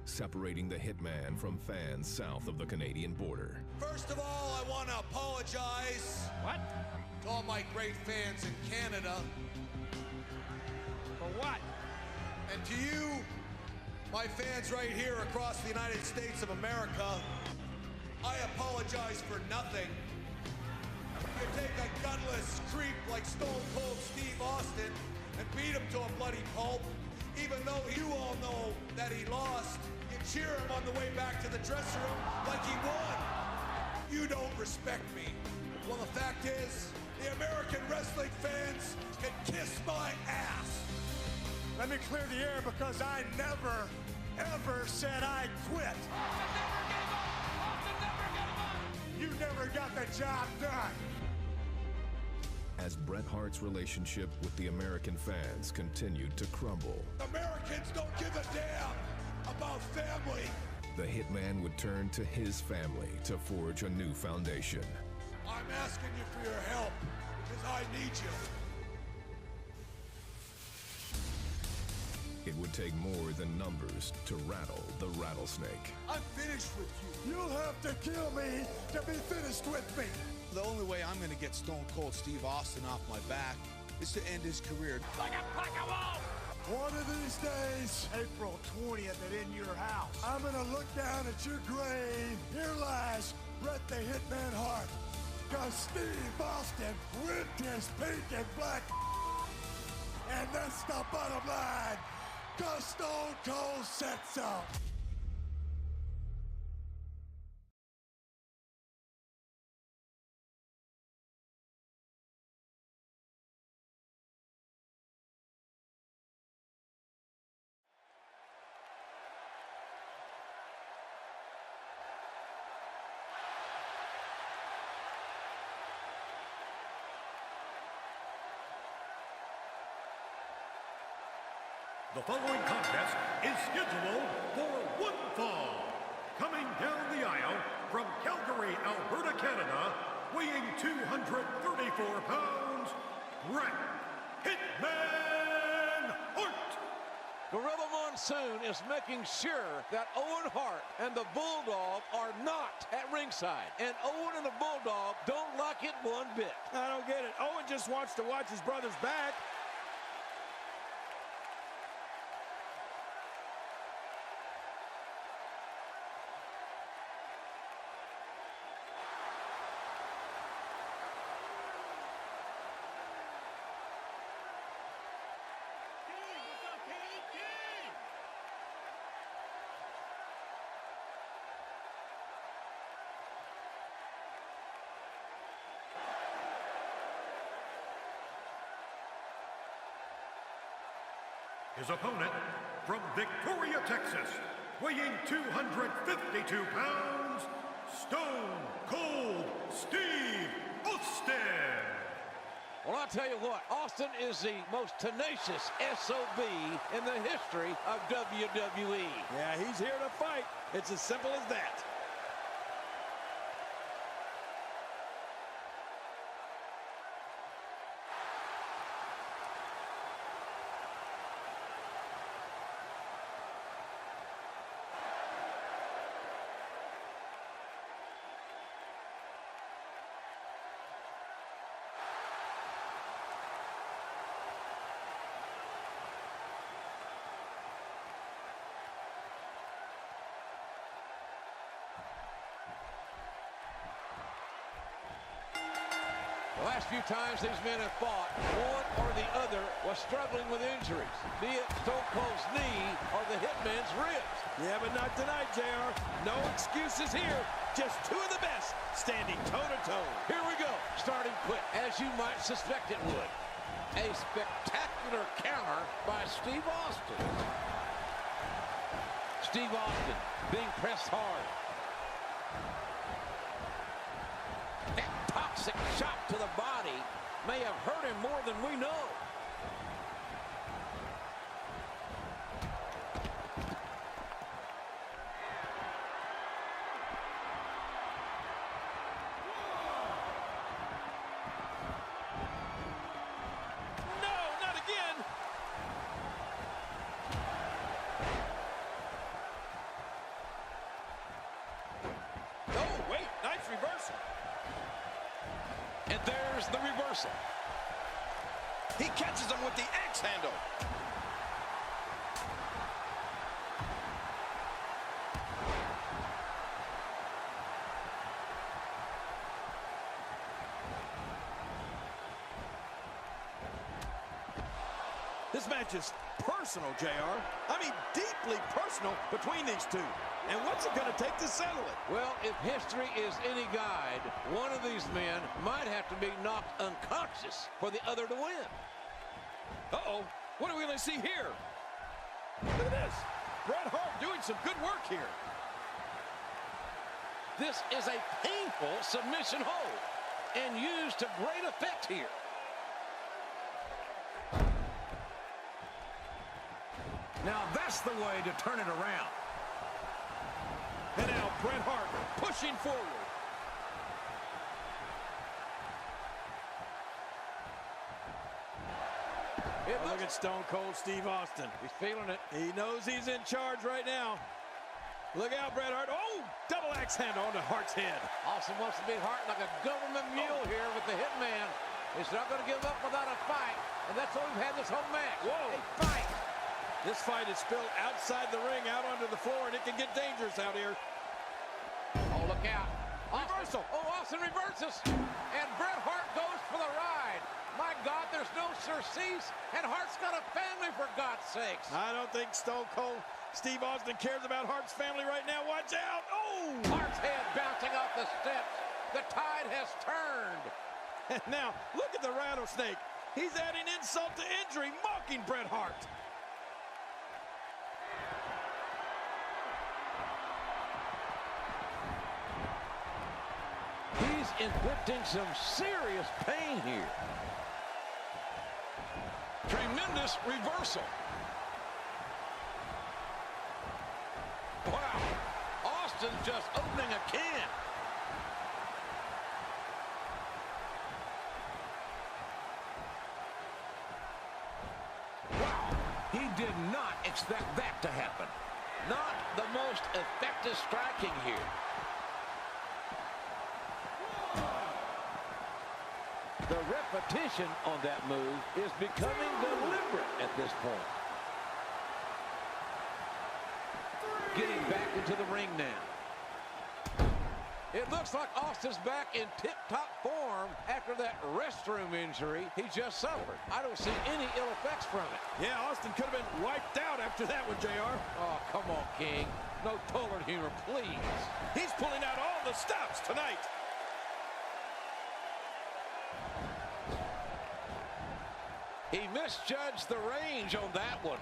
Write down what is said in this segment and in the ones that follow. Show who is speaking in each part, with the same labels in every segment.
Speaker 1: separating the Hitman from fans south of the Canadian border.
Speaker 2: First of all, I want to apologize.
Speaker 3: What?
Speaker 2: To all my great fans in Canada.
Speaker 3: For what?
Speaker 2: And to you, my fans right here across the United States of America, I apologize for nothing. You take a gutless creep like Stone Cold Steve Austin and beat him to a bloody pulp, even though you all know that he lost. You cheer him on the way back to the dressing room like he won. You don't respect me. Well, the fact is, the American wrestling fans can kiss my ass.
Speaker 4: Let me clear the air because I never, ever said I'd quit.
Speaker 3: Austin never gave up! Austin never gave up!
Speaker 4: You never got the job done.
Speaker 1: As Bret Hart's relationship with the American fans continued to crumble,
Speaker 2: Americans don't give a damn about family.
Speaker 1: the Hitman would turn to his family to forge a new foundation.
Speaker 2: I'm asking you for your help because I need you.
Speaker 1: It would take more than numbers to rattle the rattlesnake.
Speaker 2: I'm finished with you.
Speaker 4: You'll have to kill me to be finished with me.
Speaker 2: The only way I'm going to get Stone Cold Steve Austin off my back is to end his career.
Speaker 3: Like a pack of wolves!
Speaker 4: One of these days, April 20th at In Your House, I'm gonna look down at your grave. Here lies Bret the Hitman Hart. Cause Steve Austin went his pink and black. And that's the bottom line. Cause Stone Cold said so.
Speaker 5: The following contest is scheduled for one fall. Coming down the aisle from Calgary, Alberta, Canada, weighing 234 pounds, Bret Hitman Hart.
Speaker 6: Gorilla Monsoon is making sure that Owen Hart and the Bulldog are not at ringside. And Owen and the Bulldog don't like it one bit.
Speaker 3: I don't get it. Owen just wants to watch his brother's back.
Speaker 5: His opponent from Victoria, Texas, weighing 252 pounds, Stone Cold Steve Austin.
Speaker 6: Well, I'll tell you what, Austin is the most tenacious SOB in the history of WWE.
Speaker 3: Yeah, he's here to fight. It's as simple as that.
Speaker 6: The last few times these men have fought, one or the other was struggling with injuries, be it Stone Cold's knee or the Hitman's ribs.
Speaker 3: Yeah, but not tonight, JR. No excuses here. Just two of the best standing toe-to-toe.
Speaker 6: Here we go, starting quick, as you might suspect it would. A spectacular counter by Steve Austin. Steve Austin being pressed hard. That toxic shot to the body may have hurt him more than we know. And there's the reversal. He catches him with the axe handle.
Speaker 3: This match is personal, JR. I mean, deeply personal between these two. And what's it going to take to settle it?
Speaker 6: Well, if history is any guide, one of these men might have to be knocked unconscious for the other to win.
Speaker 3: Uh-oh. What are we going to see here? Look at this. Bret Hart doing some good work here.
Speaker 6: This is a painful submission hold and used to great effect here.
Speaker 3: Now that's the way to turn it around. And now Bret Hart pushing forward. Look at Stone Cold Steve Austin.
Speaker 6: He's feeling it.
Speaker 3: He knows he's in charge right now. Look out, Bret Hart. Oh, double axe handle onto Hart's head.
Speaker 6: Austin wants to beat Hart like a government mule here with the hitman. He's not going to give up without a fight. And that's what we've had this whole match.
Speaker 3: Whoa.
Speaker 6: A fight.
Speaker 3: This fight is spilled outside the ring, out onto the floor, and it can get dangerous out here.
Speaker 6: Oh, look out.
Speaker 3: Reversal.
Speaker 6: Oh, Austin reverses. And Bret Hart goes for the ride. My God, there's no surcease. And Hart's got a family, for God's sakes.
Speaker 3: I don't think Stone Cold Steve Austin cares about Hart's family right now. Watch out. Oh!
Speaker 6: Hart's head bouncing off the steps. The tide has turned.
Speaker 3: And now, look at the rattlesnake. He's adding insult to injury, mocking Bret Hart.
Speaker 6: He's inflicting some serious pain here. Tremendous reversal. Wow. Austin's just opening a can. Wow. He did not expect that to happen. Not the most effective striking here. The repetition on that move is becoming deliberate at this point. Getting back into the ring now. It looks like Austin's back in tip-top form after that restroom injury he just suffered. I don't see any ill effects from it.
Speaker 3: Yeah, Austin could have been wiped out after that one, JR.
Speaker 6: Oh, come on, King. No toilet humor, please.
Speaker 3: He's pulling out all the stops tonight.
Speaker 6: He misjudged the range on that one.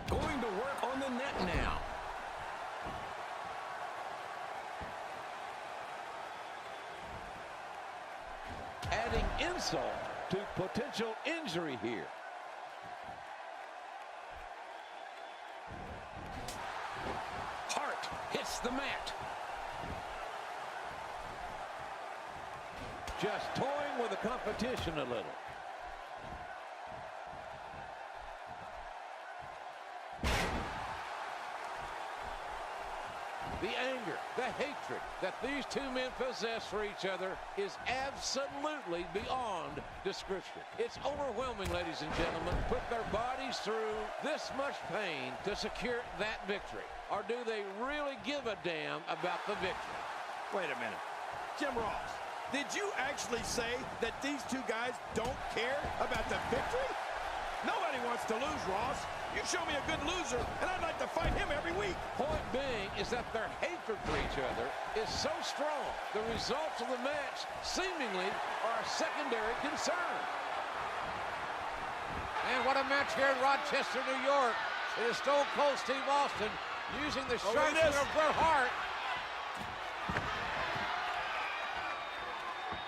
Speaker 6: Going to work on the net now. Adding insult to potential injury here. Hart hits the mat. Just toying with the competition a little. The anger, the hatred that these two men possess for each other is absolutely beyond description. It's overwhelming, ladies and gentlemen. Put their bodies through this much pain to secure that victory. Or do they really give a damn about the victory?
Speaker 3: Wait a minute. Jim Ross, did you actually say that these two guys don't care about the victory? Nobody wants to lose, Ross. You show me a good loser, and I'd like to fight him every week.
Speaker 6: Point being is that their hatred for each other is so strong, the results of the match seemingly are a secondary concern. And what a match here in Rochester, New York. It is Stone Cold Steve Austin using the sharpshooter of Bret Hart.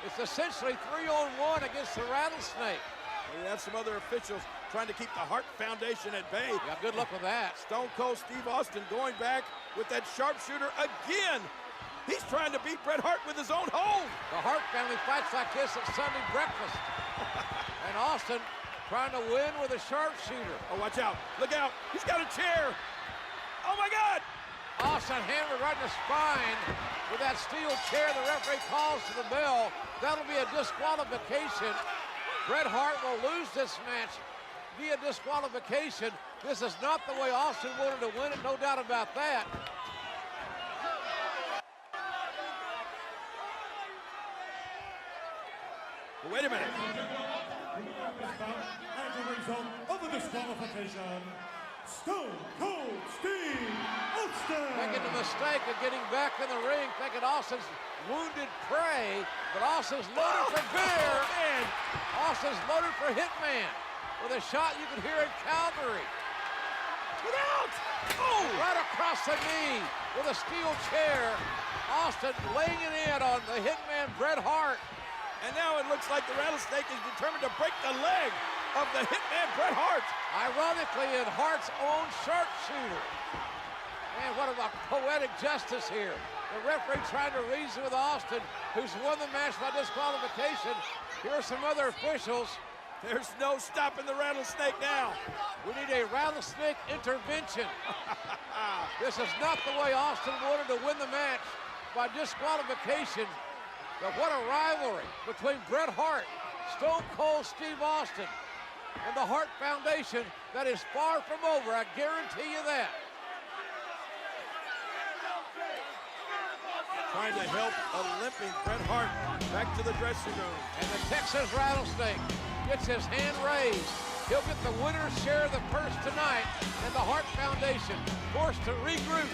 Speaker 6: It's essentially 3-on-1 against the Rattlesnake.
Speaker 3: We have some other officials trying to keep the Hart Foundation at bay.
Speaker 6: Yeah, good luck with that.
Speaker 3: Stone Cold Steve Austin going back with that sharpshooter again. He's trying to beat Bret Hart with his own hold.
Speaker 6: The Hart family fights like this at Sunday breakfast. And Austin trying to win with a sharpshooter.
Speaker 3: Oh, watch out. Look out. He's got a chair. Oh, my God.
Speaker 6: Austin hammered right in the spine with that steel chair. The referee calls to the bell. That'll be a disqualification. Bret Hart will lose this match via disqualification. This is not the way Austin wanted to win it, no doubt about that.
Speaker 3: Wait a minute.
Speaker 5: As a result of the disqualification, Stone Cold Steve Austin.
Speaker 6: Making the mistake of getting back in the ring, thinking Austin's wounded prey, but Austin's loaded for bear.
Speaker 3: And
Speaker 6: Austin's loaded for Hitman with a shot you can hear in Calgary.
Speaker 3: get out! Oh!
Speaker 6: Right across the knee with a steel chair. Austin laying it in on the Hitman Bret Hart.
Speaker 3: And now it looks like the Rattlesnake is determined to break the leg of the Hitman Bret Hart.
Speaker 6: Ironically, in Hart's own sharpshooter. Man, what a poetic justice here. The referee trying to reason with Austin, who's won the match by disqualification. Here are some other officials.
Speaker 3: There's no stopping the Rattlesnake now.
Speaker 6: We need a Rattlesnake intervention. This is not the way Austin wanted to win the match, by disqualification. But what a rivalry between Bret Hart, Stone Cold Steve Austin, and the Hart Foundation that is far from over. I guarantee you that.
Speaker 3: Trying to help a limping Bret Hart back to the dressing room.
Speaker 6: And the Texas Rattlesnake gets his hand raised. He'll get the winner's share of the purse tonight, and the Hart Foundation forced to regroup